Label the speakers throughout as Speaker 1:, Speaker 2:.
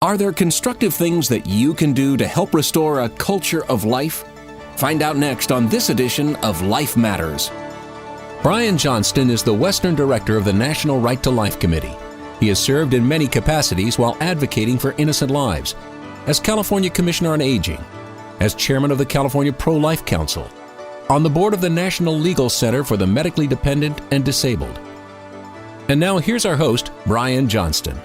Speaker 1: Are there constructive things that you can do to help restore a culture of life? Find out next on this edition of Life Matters. Brian Johnston is the Western Director of the National Right to Life Committee. He has served in many capacities while advocating for innocent lives, as California Commissioner on Aging, as Chairman of the California Pro-Life Council, on the board of the National Legal Center for the Medically Dependent and Disabled. And now here's our host, Brian Johnston.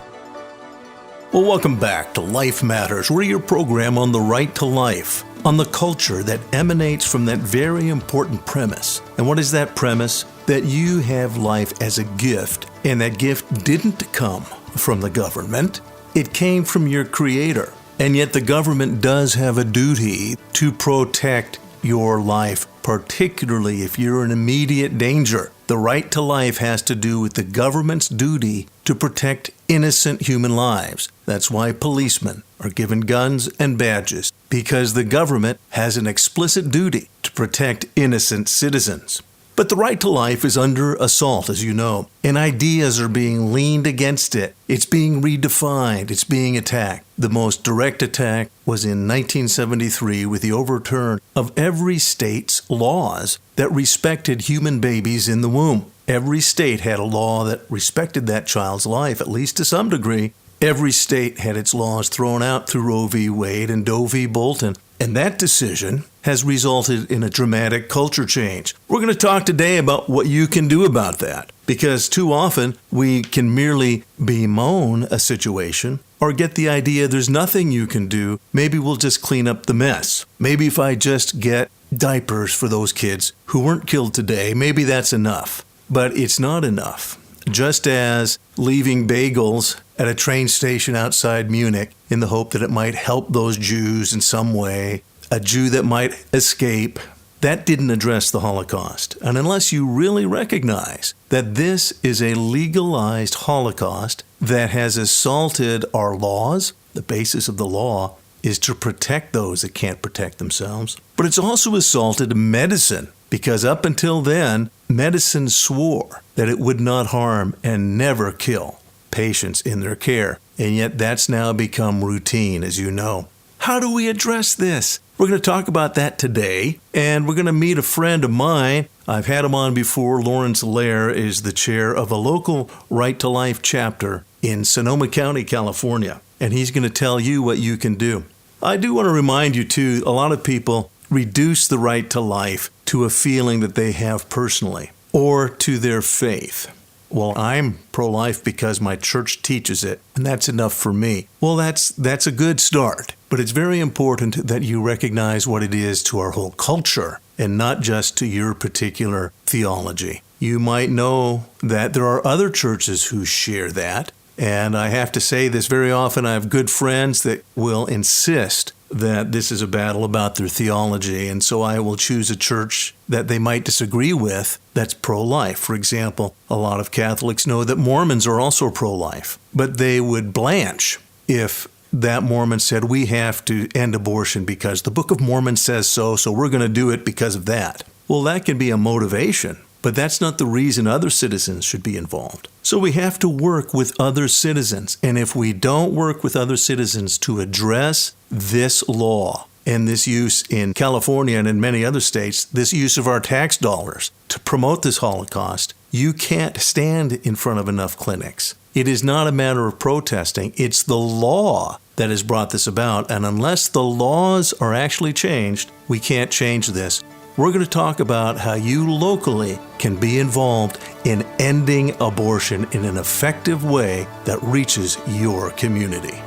Speaker 2: Well, welcome back to Life Matters. We're your program on the right to life, on the culture that emanates from that very important premise. And what is that premise? That you have life as a gift, and that gift didn't come from the government. It came from your Creator. And yet the government does have a duty to protect your life, particularly if you're in immediate danger. The right to life has to do with the government's duty to protect innocent human lives. That's why policemen are given guns and badges, because the government has an explicit duty to protect innocent citizens. But the right to life is under assault, as you know, and ideas are being leaned against it. It's being redefined. It's being attacked. The most direct attack was in 1973 with the overturn of every state's laws that respected human babies in the womb. Every state had a law that respected that child's life, at least to some degree. Every state had its laws thrown out through Roe v. Wade and Doe v. Bolton. And that decision has resulted in a dramatic culture change. We're going to talk today about what you can do about that, because too often we can merely bemoan a situation or get the idea there's nothing you can do. Maybe we'll just clean up the mess. Maybe if I just get diapers for those kids who weren't killed today, maybe that's enough. But it's not enough. Just as leaving bagels at a train station outside Munich in the hope that it might help those Jews in some way, a Jew that might escape, that didn't address the Holocaust. And unless you really recognize that this is a legalized Holocaust that has assaulted our laws, the basis of the law is to protect those that can't protect themselves, but it's also assaulted medicine, because up until then, medicine swore that it would not harm and never kill patients in their care. And yet that's now become routine, as you know. How do we address this? We're going to talk about that today, and we're going to meet a friend of mine. I've had him on before. Lawrence Lehr is the chair of a local Right to Life chapter in Sonoma County, California, and he's going to tell you what you can do. I do want to remind you, too, a lot of people reduce the right to life to a feeling that they have personally or to their faith. Well, I'm pro-life because my church teaches it, and that's enough for me. Well, that's a good start, but it's very important that you recognize what it is to our whole culture and not just to your particular theology. You might know that there are other churches who share that, and I have to say this very often. I have good friends that will insist that this is a battle about their theology, and so I will choose a church that they might disagree with that's pro-life. For example, a lot of Catholics know that Mormons are also pro-life, but they would blanch if that Mormon said, we have to end abortion because the Book of Mormon says so we're going to do it because of that. Well, that can be a motivation, but that's not the reason other citizens should be involved. So we have to work with other citizens. And if we don't work with other citizens to address this law and this use in California and in many other states, this use of our tax dollars to promote this Holocaust, you can't stand in front of enough clinics. It is not a matter of protesting. It's the law that has brought this about. And unless the laws are actually changed, we can't change this. We're going to talk about how you locally can be involved in ending abortion in an effective way that reaches your community.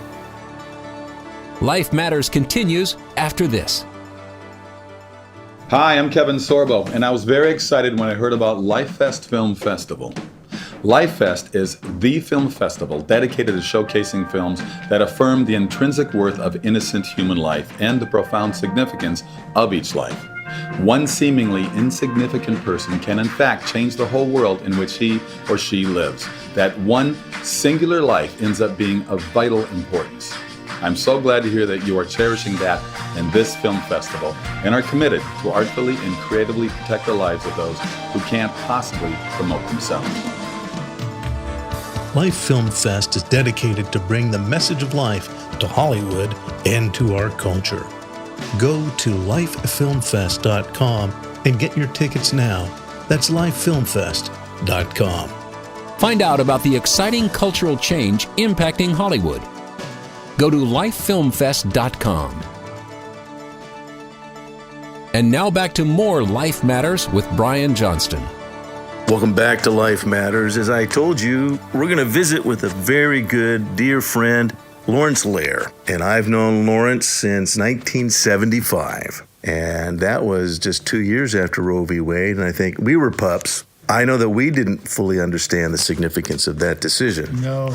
Speaker 1: Life Matters continues after this.
Speaker 3: Hi, I'm Kevin Sorbo, and I was very excited when I heard about LifeFest Film Festival. LifeFest is the film festival dedicated to showcasing films that affirm the intrinsic worth of innocent human life and the profound significance of each life. One seemingly insignificant person can in fact change the whole world in which he or she lives. That one singular life ends up being of vital importance. I'm so glad to hear that you are cherishing that in this film festival and are committed to artfully and creatively protect the lives of those who can't possibly promote themselves.
Speaker 2: Life Film Fest is dedicated to bring the message of life to Hollywood and to our culture. Go to lifefilmfest.com and get your tickets now. That's lifefilmfest.com.
Speaker 1: Find out about the exciting cultural change impacting Hollywood. Go to lifefilmfest.com. And now back to more Life Matters with Brian Johnston.
Speaker 2: Welcome back to Life Matters. As I told you, we're going to visit with a very good, dear friend, Lawrence Lehr. And I've known Lawrence since 1975. And that was just 2 years after Roe v. Wade. And I think we were pups. I know that we didn't fully understand the significance of that decision.
Speaker 4: No.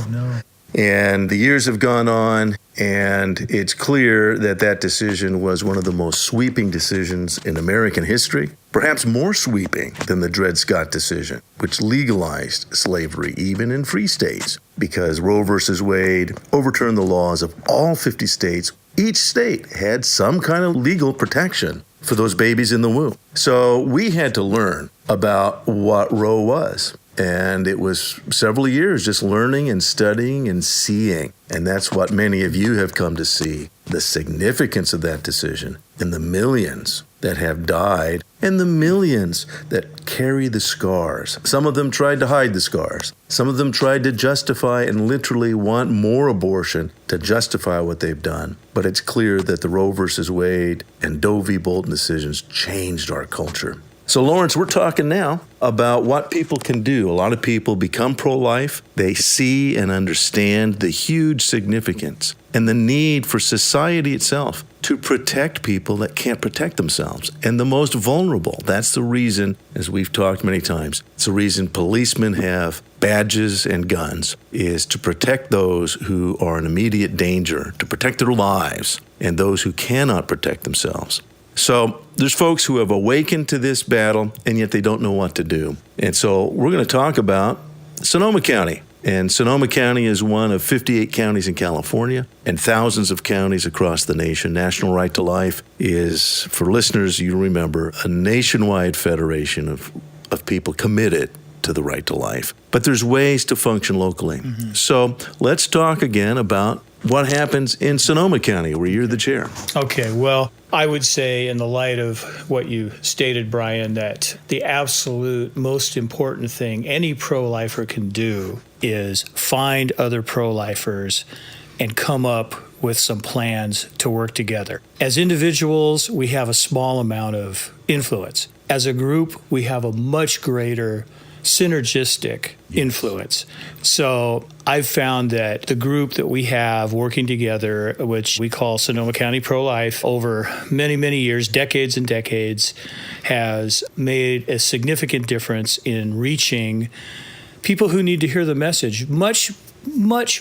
Speaker 2: And the years have gone on, and it's clear that that decision was one of the most sweeping decisions in American history, perhaps more sweeping than the Dred Scott decision, which legalized slavery even in free states, because Roe versus Wade overturned the laws of all 50 states. Each state had some kind of legal protection for those babies in the womb. So we had to learn about what Roe was. And it was several years just learning and studying and seeing. And that's what many of you have come to see, the significance of that decision and the millions that have died and the millions that carry the scars. Some of them tried to hide the scars. Some of them tried to justify and literally want more abortion to justify what they've done. But it's clear that the Roe versus Wade and Doe v. Bolton decisions changed our culture. So, Lawrence, we're talking now about what people can do. A lot of people become pro-life. They see and understand the huge significance and the need for society itself to protect people that can't protect themselves and the most vulnerable. That's the reason, as we've talked many times, it's the reason policemen have badges and guns, is to protect those who are in immediate danger, to protect their lives, and those who cannot protect themselves. So there's folks who have awakened to this battle, and yet they don't know what to do. And so we're going to talk about Sonoma County. And Sonoma County is one of 58 counties in California and thousands of counties across the nation. National Right to Life is, for listeners, you remember, a nationwide federation of people committed to the right to life. But there's ways to function locally. Mm-hmm. So let's talk again about what happens in Sonoma County, where you're the chair.
Speaker 4: Okay, well, I would say in the light of what you stated, Brian, that the absolute most important thing any pro-lifer can do is find other pro-lifers and come up with some plans to work together. As individuals, we have a small amount of influence. As a group, we have a much greater synergistic influence. So I've found that the group that we have working together, which we call Sonoma County Pro-Life, over many, many years, decades and decades, has made a significant difference in reaching people who need to hear the message much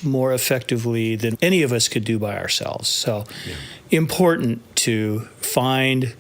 Speaker 4: more effectively than any of us could do by ourselves. So important to find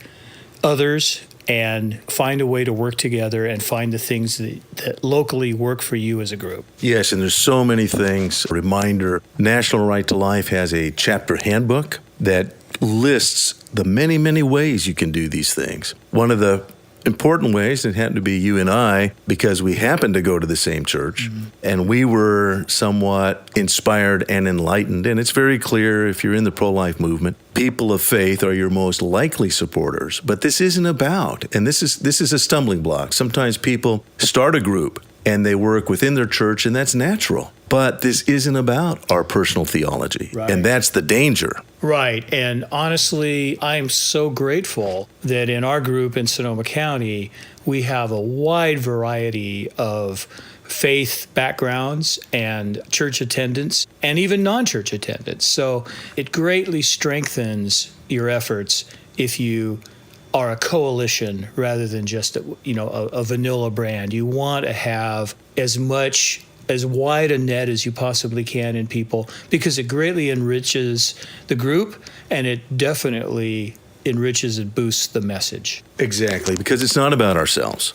Speaker 4: others and find a way to work together and find the things that locally work for you as a group.
Speaker 2: Yes, and there's so many things. A reminder, National Right to Life has a chapter handbook that lists the many, many ways you can do these things. One of the important ways, it happened to be you and I, because we happened to go to the same church, and we were somewhat inspired and enlightened. And it's very clear, if you're in the pro-life movement, people of faith are your most likely supporters. But this isn't about, and this is a stumbling block. Sometimes people start a group and they work within their church, and that's natural. But this isn't about our personal theology, right. And that's the danger.
Speaker 4: Right. And honestly, I'm so grateful that in our group in Sonoma County, we have a wide variety of faith backgrounds and church attendance and even non-church attendance. So it greatly strengthens your efforts if you are a coalition rather than just a vanilla brand. You want to have as wide a net as you possibly can in people, because it greatly enriches the group and it definitely enriches and boosts the message.
Speaker 2: Exactly, because it's not about ourselves.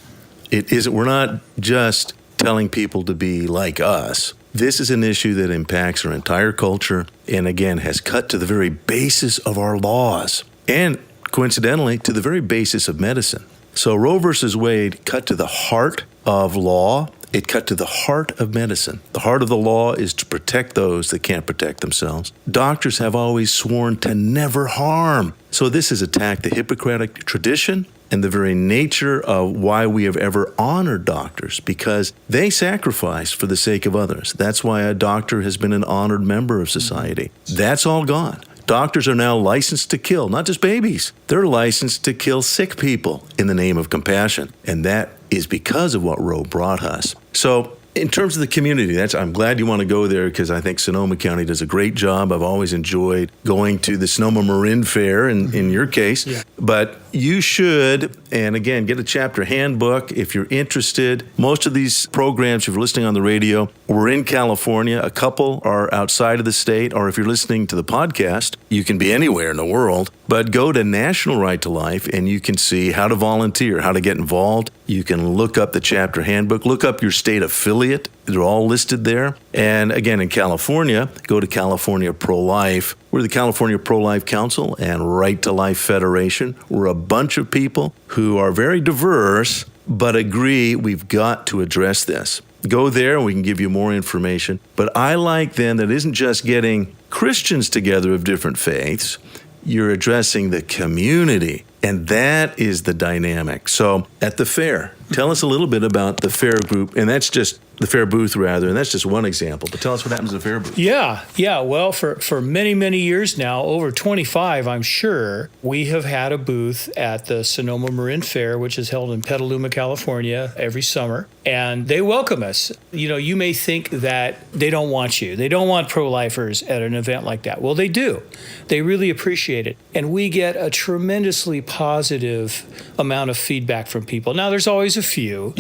Speaker 2: It isn't. We're not just telling people to be like us. This is an issue that impacts our entire culture and, again, has cut to the very basis of our laws and, coincidentally, to the very basis of medicine. So Roe versus Wade cut to the heart of law It cut to the heart of medicine. The heart of the law is to protect those that can't protect themselves. Doctors have always sworn to never harm. So this has attacked the Hippocratic tradition and the very nature of why we have ever honored doctors, because they sacrifice for the sake of others. That's why a doctor has been an honored member of society. That's all gone. Doctors are now licensed to kill, not just babies. They're licensed to kill sick people in the name of compassion. And that is because of what Roe brought us. So in terms of the community, I'm glad you want to go there, because I think Sonoma County does a great job. I've always enjoyed going to the Sonoma Marin Fair in your case. Yeah. But you should, and again, get a chapter handbook if you're interested. Most of these programs, if you're listening on the radio, we're in California. A couple are outside of the state, or if you're listening to the podcast, you can be anywhere in the world. But go to National Right to Life, and you can see how to volunteer, how to get involved. You can look up the chapter handbook, look up your state affiliate. They're all listed there. And again, in California, go to California Pro-Life. We're the California Pro-Life Council and Right to Life Federation. We're a bunch of people who are very diverse, but agree we've got to address this. Go there and we can give you more information. But I like then that it isn't just getting Christians together of different faiths. You're addressing the community, and that is the dynamic. So at the fair, tell us a little bit about the fair group, and that's just the fair booth, rather, and that's just one example. But tell us what happens at the fair booth.
Speaker 4: Yeah. Well, for many, many years now, over 25, I'm sure, we have had a booth at the Sonoma Marin Fair, which is held in Petaluma, California, every summer, and they welcome us. You know, you may think that they don't want you. They don't want pro-lifers at an event like that. Well, they do. They really appreciate it, and we get a tremendously positive amount of feedback from people. Now, there's always a few,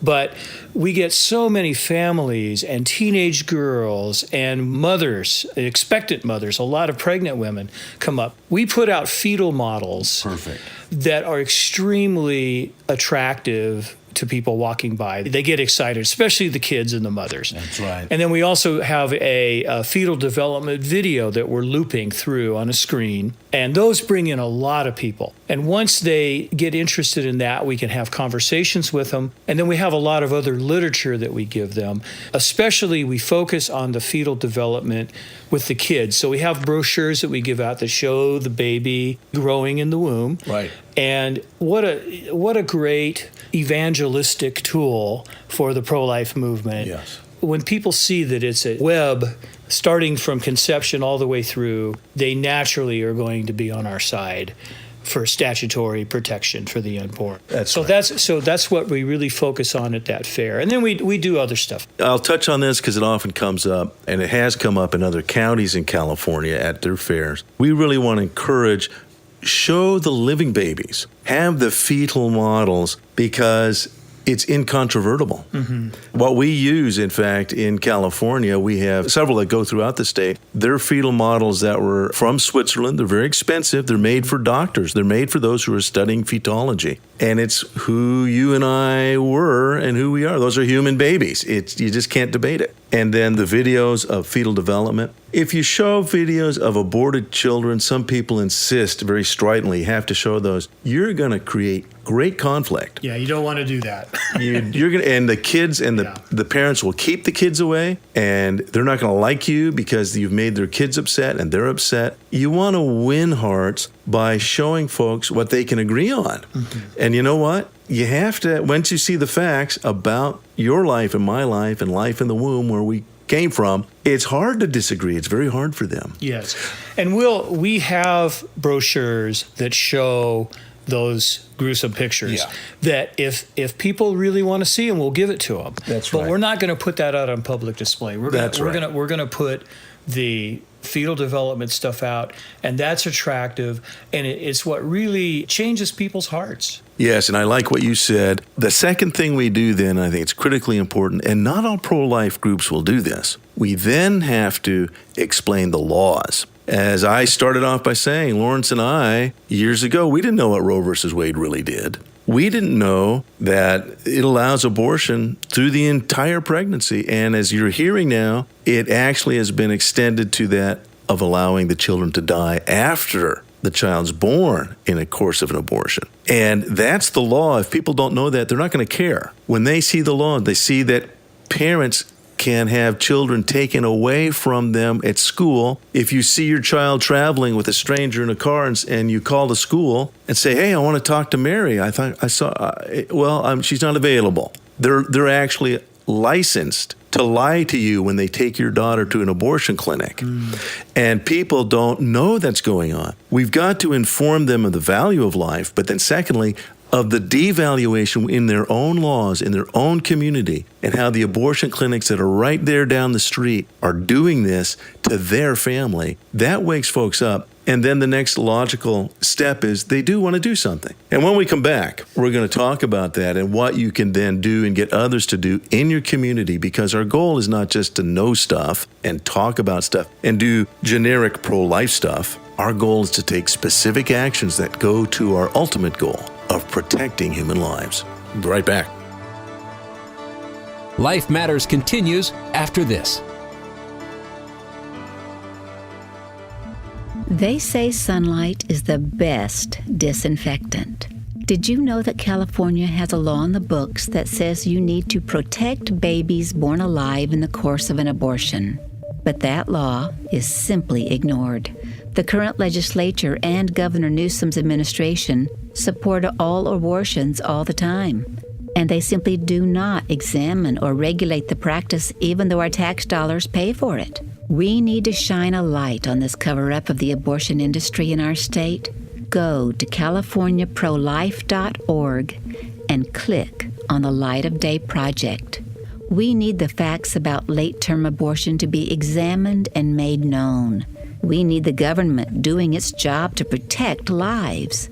Speaker 4: but we get so many families and teenage girls and mothers, expectant mothers, a lot of pregnant women come up. We put out fetal models that are extremely attractive to people walking by. They get excited, especially the kids and the mothers.
Speaker 2: That's right.
Speaker 4: And then we also have a fetal development video that we're looping through on a screen, and those bring in a lot of people. And once they get interested in that, we can have conversations with them, and then we have a lot of other literature that we give them. Especially, we focus on the fetal development with the kids. So we have brochures that we give out that show the baby growing in the womb.
Speaker 2: Right.
Speaker 4: And what a great evangelistic tool for the pro-life movement.
Speaker 2: Yes.
Speaker 4: When people see that it's a web starting from conception all the way through, they naturally are going to be on our side for statutory protection for the unborn. So that's what we really focus on at that fair. And then we do other stuff.
Speaker 2: I'll touch on this because it often comes up, and it has come up in other counties in California at their fairs. We really want to encourage, show the living babies, have the fetal models, because it's incontrovertible. Mm-hmm. What we use, in fact, in California, we have several that go throughout the state. They're fetal models that were from Switzerland. They're very expensive. They're made for doctors. They're made for those who are studying fetology. And it's who you and I were and who we are. Those are human babies. You just can't debate it. And then the videos of fetal development. If you show videos of aborted children, some people insist very stridently you have to show those. You're going to create great conflict.
Speaker 4: Yeah, you don't want to do that.
Speaker 2: You're going to, and the kids and the parents will keep the kids away, and they're not going to like you because you've made their kids upset and they're upset. You want to win hearts by showing folks what they can agree on. Mm-hmm. And you know what? You have to, once you see the facts about your life and my life and life in the womb where we came from, it's hard to disagree. It's very hard for them.
Speaker 4: Yes. And we have brochures that show those gruesome pictures that if people really want to see them, we'll give it to them.
Speaker 2: That's right.
Speaker 4: But we're not going to put that out on public display. We're going to put the fetal development stuff out, and that's attractive, and it's what really changes people's hearts.
Speaker 2: Yes, and I like what you said. The second thing we do then, I think it's critically important, and not all pro-life groups will do this. We then have to explain the laws. As I started off by saying, Lawrence and I, years ago, we didn't know what Roe versus Wade really did. We didn't know that it allows abortion through the entire pregnancy. And as you're hearing now, it actually has been extended to that of allowing the children to die after the child's born in a course of an abortion. And that's the law. If people don't know that, they're not going to care. When they see the law, they see that parents can have children taken away from them at school. If you see your child traveling with a stranger in a car and you call the school and say, "Hey, I want to talk to Mary. She's not available." They're actually licensed to lie to you when they take your daughter to an abortion clinic. And people don't know that's going on. We've got to inform them of the value of life, but then secondly, of the devaluation in their own laws, in their own community, and how the abortion clinics that are right there down the street are doing this to their family. That wakes folks up. And then the next logical step is they do want to do something. And when we come back, we're going to talk about that and what you can then do and get others to do in your community, because our goal is not just to know stuff and talk about stuff and do generic pro-life stuff. Our goal is to take specific actions that go to our ultimate goal of protecting human lives. Be right back.
Speaker 1: Life Matters continues after this.
Speaker 5: They say sunlight is the best disinfectant. Did you know that California has a law in the books that says you need to protect babies born alive in the course of an abortion? But that law is simply ignored. The current legislature and Governor Newsom's administration support all abortions all the time. And they simply do not examine or regulate the practice, even though our tax dollars pay for it. We need to shine a light on this cover-up of the abortion industry in our state. Go to californiaprolife.org and click on the Light of Day Project. We need the facts about late-term abortion to be examined and made known. We need the government doing its job to protect lives.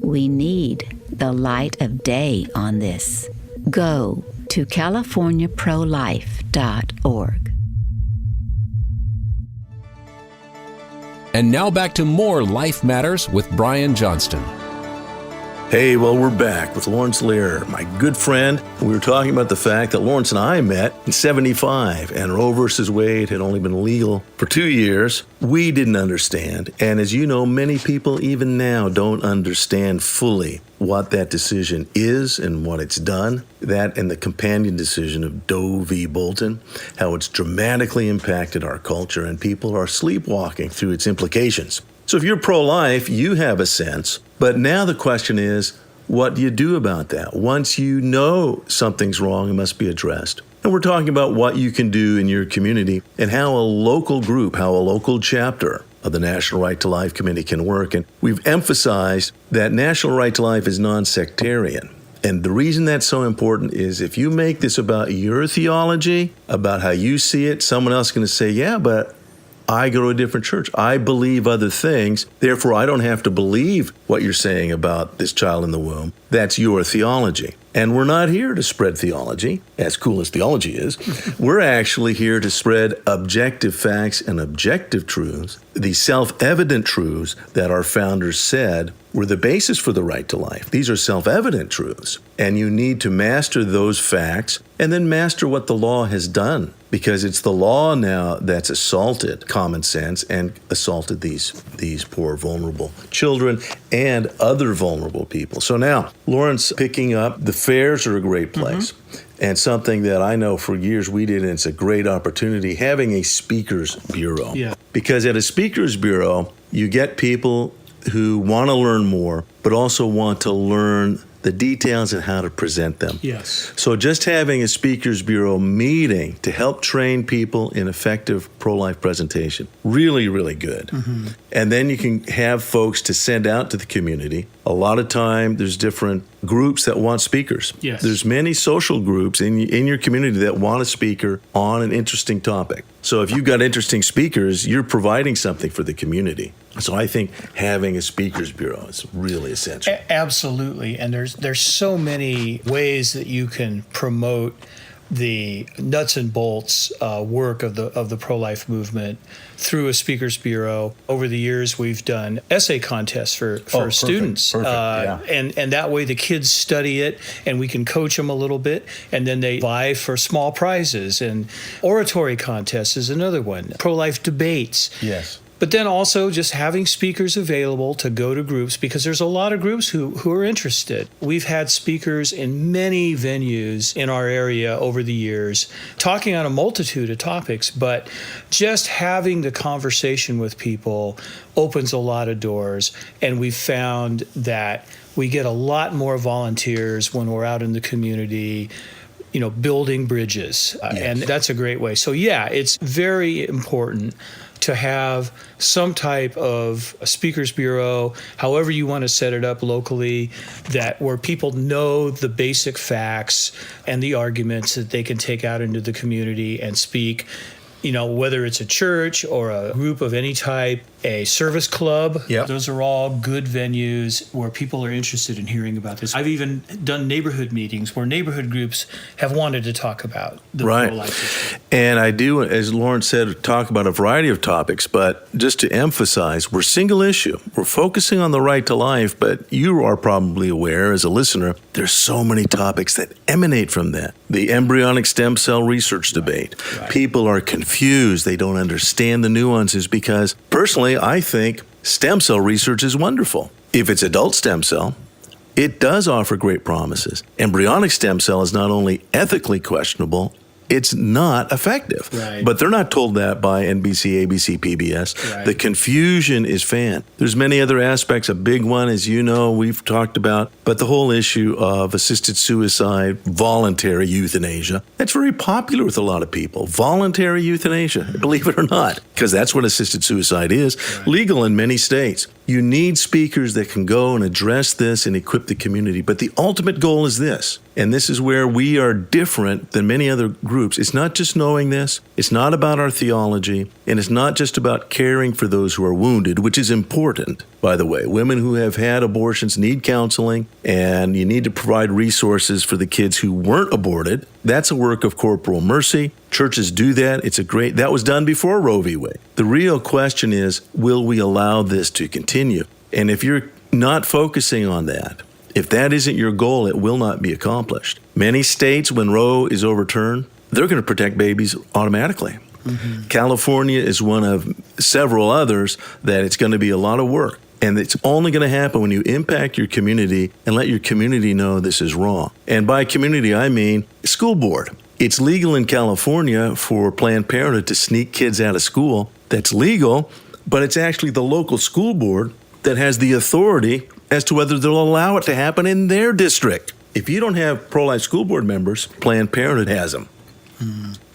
Speaker 5: We need the light of day on this. Go to californiaprolife.org.
Speaker 1: And now back to more Life Matters with Brian Johnston.
Speaker 2: Hey, well, we're back with Lawrence Lehr, my good friend. We were talking about the fact that Lawrence and I met in 1975, and Roe versus Wade had only been legal for 2 years. We didn't understand. And as you know, many people even now don't understand fully what that decision is and what it's done. That and the companion decision of Doe v. Bolton, how it's dramatically impacted our culture, and people are sleepwalking through its implications. So if you're pro-life, you have a sense. But now the question is, what do you do about that? Once you know something's wrong, it must be addressed. And we're talking about what you can do in your community and how a local group, how a local chapter of the National Right to Life Committee can work. And we've emphasized that National Right to Life is non-sectarian. And the reason that's so important is if you make this about your theology, about how you see it, someone else is going to say, yeah, but I go to a different church. I believe other things. Therefore, I don't have to believe what you're saying about this child in the womb. That's your theology. And we're not here to spread theology, as cool as theology is. We're actually here to spread objective facts and objective truths, the self-evident truths that our founders said were the basis for the right to life. These are self-evident truths. And you need to master those facts and then master what the law has done, because it's the law now that's assaulted common sense and assaulted these poor, vulnerable children and other vulnerable people. So now, Lawrence, picking up, the fairs are a great place. And something that I know for years we did, and it's a great opportunity, having a speakers bureau. Yeah. Because at a speakers bureau, you get people who want to learn more, but also want to learn the details and how to present them.
Speaker 4: Yes.
Speaker 2: So just having a speakers bureau meeting to help train people in effective pro-life presentation, really, really good. And then you can have folks to send out to the community. A lot of time there's different groups that want speakers.
Speaker 4: Yes.
Speaker 2: There's many social groups in your community that want a speaker on an interesting topic. So if you've got interesting speakers, you're providing something for the community. So I think having a speakers bureau is really essential.
Speaker 4: Absolutely. And there's so many ways that you can promote the nuts and bolts work of the pro-life movement through a speakers bureau. Over the years, we've done essay contests for students. Perfect. And that way the kids study it and we can coach them a little bit, and then they vie for small prizes. And oratory contests is another one. Pro-life debates.
Speaker 2: Yes.
Speaker 4: But then also just having speakers available to go to groups, because there's a lot of groups who are interested. We've had speakers in many venues in our area over the years talking on a multitude of topics, but just having the conversation with people opens a lot of doors. And we've found that we get a lot more volunteers when we're out in the community, building bridges.
Speaker 2: Yes.
Speaker 4: And that's a great way. So yeah, it's very important to have some type of a speakers bureau, however you want to set it up locally, where people know the basic facts and the arguments that they can take out into the community and speak. Whether it's a church or a group of any type, a service club,
Speaker 2: Yep.
Speaker 4: Those are all good venues where people are interested in hearing about this. I've even done neighborhood meetings where neighborhood groups have wanted to talk about the pro-life issue.
Speaker 2: And I do, as Lauren said, talk about a variety of topics, but just to emphasize, we're single issue. We're focusing on the right to life, but you are probably aware as a listener, there's so many topics that emanate from that. The embryonic stem cell research debate.
Speaker 4: Right.
Speaker 2: People are confused. They don't understand the nuances because, personally, I think stem cell research is wonderful. If it's adult stem cell, it does offer great promises. Embryonic stem cell is not only ethically questionable, it's not effective.
Speaker 4: Right.
Speaker 2: But they're not told that by NBC, ABC, PBS.
Speaker 4: Right.
Speaker 2: The confusion is fan. There's many other aspects. A big one, as you know, we've talked about, but the whole issue of assisted suicide, voluntary euthanasia, that's very popular with a lot of people. Voluntary euthanasia, believe it or not, because that's what assisted suicide is, legal in many states. You need speakers that can go and address this and equip the community. But the ultimate goal is this, and this is where we are different than many other groups. It's not just knowing this. It's not about our theology, and it's not just about caring for those who are wounded, which is important, by the way. Women who have had abortions need counseling, and you need to provide resources for the kids who weren't aborted. That's a work of corporal mercy. Churches do that. That was done before Roe v. Wade. The real question is, will we allow this to continue? And if you're not focusing on that, if that isn't your goal, it will not be accomplished. Many states, when Roe is overturned, they're going to protect babies automatically. Mm-hmm. California is one of several others that it's going to be a lot of work. And it's only going to happen when you impact your community and let your community know this is wrong. And by community, I mean school board. It's legal in California for Planned Parenthood to sneak kids out of school. That's legal, but it's actually the local school board that has the authority as to whether they'll allow it to happen in their district. If you don't have pro-life school board members, Planned Parenthood has them.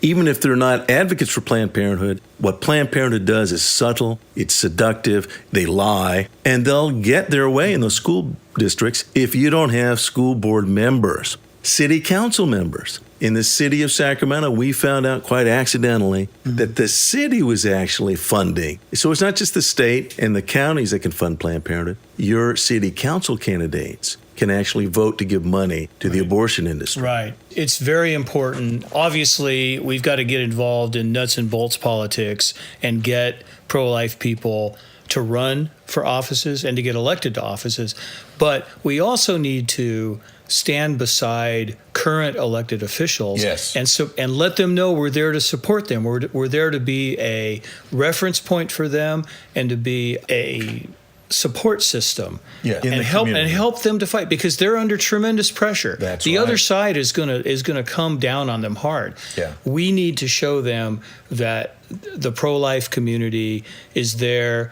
Speaker 2: Even if they're not advocates for Planned Parenthood, what Planned Parenthood does is subtle, it's seductive, they lie, and they'll get their way in those school districts if you don't have school board members. City council members. In the city of Sacramento, we found out quite accidentally that the city was actually funding. So it's not just the state and the counties that can fund Planned Parenthood. Your city council candidates can actually vote to give money to the abortion industry.
Speaker 4: Right. It's very important. Obviously, we've got to get involved in nuts and bolts politics and get pro-life people to run for offices and to get elected to offices. But we also need to stand beside current elected officials,
Speaker 2: Yes.
Speaker 4: and let them know we're there to support them. We're there to be a reference point for them and to be a support system,
Speaker 2: Yeah. In
Speaker 4: and
Speaker 2: the
Speaker 4: help
Speaker 2: community.
Speaker 4: and help them to fight, because they're under tremendous pressure.
Speaker 2: That's
Speaker 4: the
Speaker 2: right.
Speaker 4: other side is gonna come down on them hard.
Speaker 2: Yeah.
Speaker 4: We need to show them that the pro-life community is there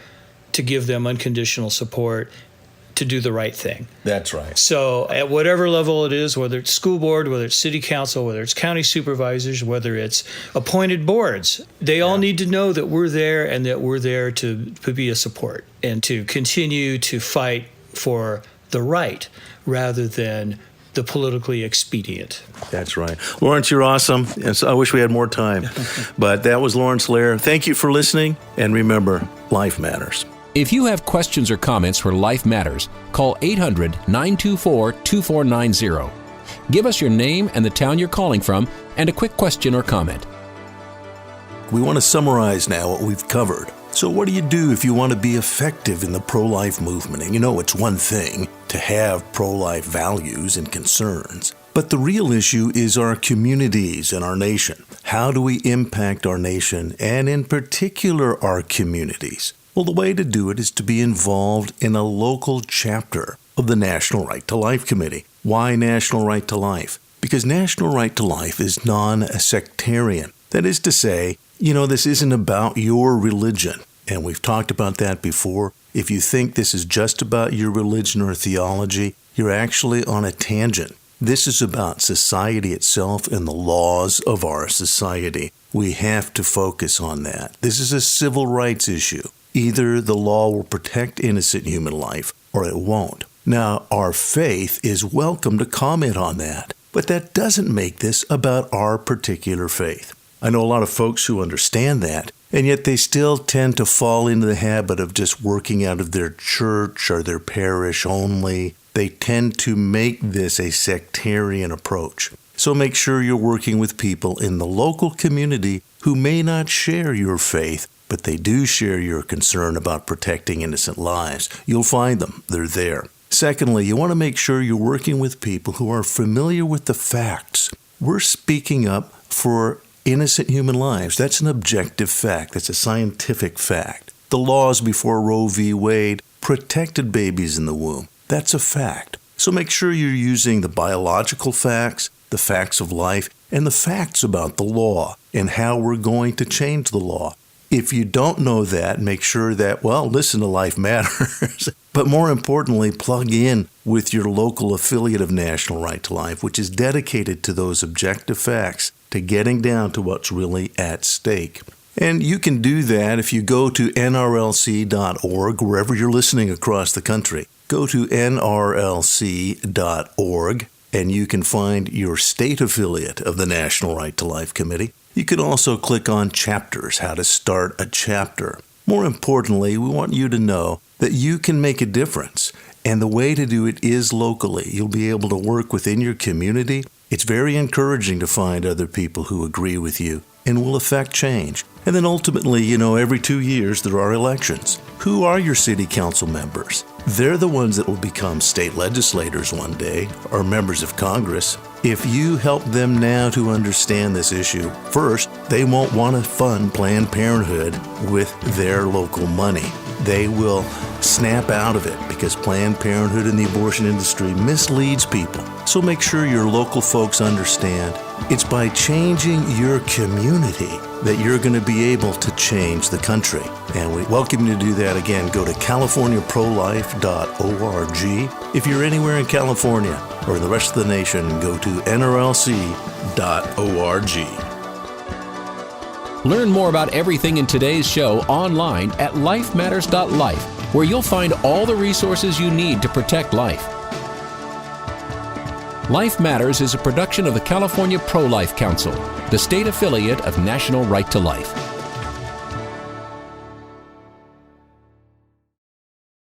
Speaker 4: to give them unconditional support to do the right thing.
Speaker 2: That's right.
Speaker 4: So at whatever level it is, whether it's school board, whether it's city council, whether it's county supervisors, whether it's appointed boards, they all need to know that we're there and that we're there to be a support and to continue to fight for the right rather than the politically expedient.
Speaker 2: That's right. Lawrence, you're awesome. And so I wish we had more time. But that was Lawrence Lehr. Thank you for listening. And remember, life matters.
Speaker 1: If you have questions or comments for Life Matters, call 800-924-2490. Give us your name and the town you're calling from and a quick question or comment.
Speaker 2: We want to summarize now what we've covered. So what do you do if you want to be effective in the pro-life movement? And it's one thing to have pro-life values and concerns, but the real issue is our communities and our nation. How do we impact our nation and in particular our communities? Well, the way to do it is to be involved in a local chapter of the National Right to Life Committee. Why National Right to Life? Because National Right to Life is non-sectarian. That is to say, this isn't about your religion. And we've talked about that before. If you think this is just about your religion or theology, you're actually on a tangent. This is about society itself and the laws of our society. We have to focus on that. This is a civil rights issue. Either the law will protect innocent human life or it won't. Now, our faith is welcome to comment on that, but that doesn't make this about our particular faith. I know a lot of folks who understand that, and yet they still tend to fall into the habit of just working out of their church or their parish only. They tend to make this a sectarian approach. So make sure you're working with people in the local community who may not share your faith, but they do share your concern about protecting innocent lives. You'll find them. They're there. Secondly, you want to make sure you're working with people who are familiar with the facts. We're speaking up for innocent human lives. That's an objective fact. That's a scientific fact. The laws before Roe v. Wade protected babies in the womb. That's a fact. So make sure you're using the biological facts, the facts of life, and the facts about the law and how we're going to change the law. If you don't know that, make sure that, listen to Life Matters. But more importantly, plug in with your local affiliate of National Right to Life, which is dedicated to those objective facts, to getting down to what's really at stake. And you can do that if you go to nrlc.org, wherever you're listening across the country. Go to nrlc.org, and you can find your state affiliate of the National Right to Life Committee. You can also click on chapters, how to start a chapter. More importantly, we want you to know that you can make a difference, and the way to do it is locally. You'll be able to work within your community. It's very encouraging to find other people who agree with you and will affect change. And then ultimately, every 2 years there are elections. Who are your city council members? They're the ones that will become state legislators one day, or members of Congress. If you help them now to understand this issue, first, they won't want to fund Planned Parenthood with their local money. They will snap out of it because Planned Parenthood and the abortion industry misleads people. So make sure your local folks understand it's by changing your community that you're going to be able to change the country. And we welcome you to do that. Again, go to californiaprolife.org. If you're anywhere in California or the rest of the nation, go to nrlc.org.
Speaker 1: Learn more about everything in today's show online at lifematters.life, where you'll find all the resources you need to protect life. Life Matters is a production of the California Pro-Life Council, the state affiliate of National Right to Life.